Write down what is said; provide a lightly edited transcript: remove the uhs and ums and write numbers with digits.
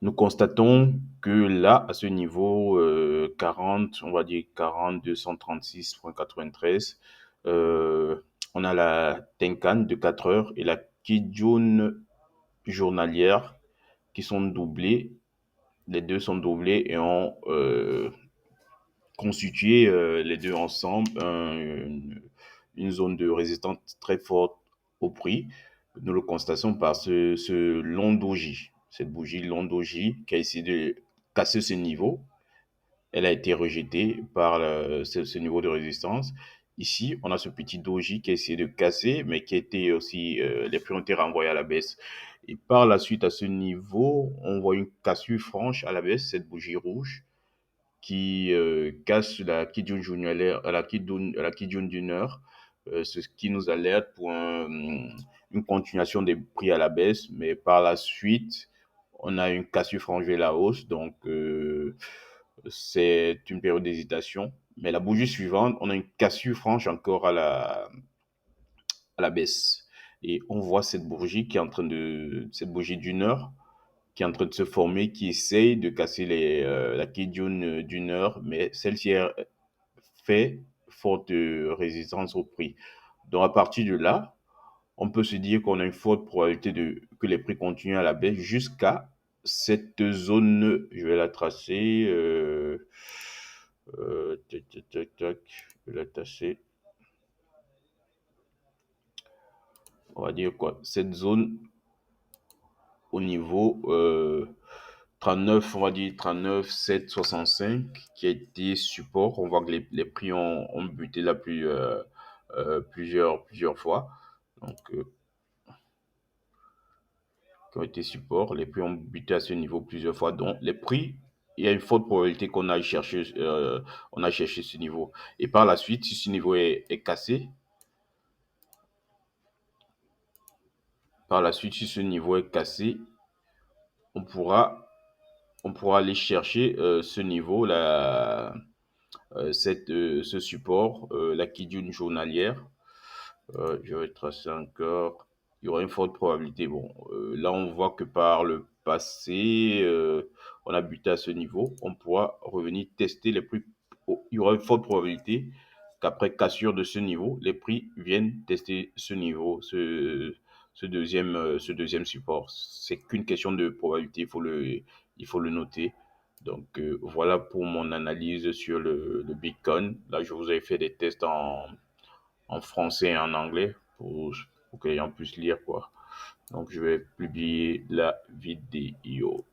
Nous constatons que là, à ce niveau 40, on va dire 40 236,93, euh, on a la Tenkan de 4 heures et la Kijun journalière qui sont doublées. Les deux sont doublés et ont constitué les deux ensemble une zone de résistance très forte au prix. Nous le constatons par ce long doji, cette bougie long doji qui a essayé de casser ce niveau. Elle a été rejetée par ce niveau de résistance. Ici, on a ce petit doji qui a essayé de casser, mais qui a été aussi, les prix ont été renvoyés à la baisse. Et par la suite, à ce niveau, on voit une cassure franche à la baisse, cette bougie rouge, qui casse la Kijun journalière, la Kijun d'une heure, ce qui nous alerte pour une continuation des prix à la baisse, mais par la suite, on a une cassure franche vers la hausse, donc c'est une période d'hésitation. Mais la bougie suivante, on a une cassure franche encore à la baisse. Et on voit cette bougie qui est en train cette bougie d'une heure, qui est en train de se former, qui essaye de casser la Kijun d'une heure, mais celle-ci fait forte résistance au prix. Donc à partir de là, on peut se dire qu'on a une forte probabilité que les prix continuent à la baisse jusqu'à cette zone. Je vais la tracer. Tac, tac, tac, tac, je vais la tracer. On va dire quoi? Cette zone au niveau 39, on va dire 39, 7, 65, qui a été support. On voit que les prix ont buté là plusieurs fois. Donc, qui ont été support. Les prix ont buté à ce niveau plusieurs fois. Donc, les prix, il y a une forte probabilité on a cherché ce niveau. Et par la suite, si ce niveau est cassé, par la suite, si ce niveau est cassé, on pourra, on pourra aller chercher ce niveau, ce support, la Kijun journalière. Je vais tracer encore. Il y aura une forte probabilité. Bon, là, on voit que par le passé, on a buté à ce niveau. On pourra revenir tester les prix. Il y aura une forte probabilité qu'après cassure de ce niveau, les prix viennent tester ce niveau, ce deuxième support. C'est qu'une question de probabilité. Il faut le noter. Donc, voilà pour mon analyse sur le Bitcoin. Là, je vous ai fait des tests en français et en anglais pour que les gens puissent lire, quoi. Donc, je vais publier la vidéo.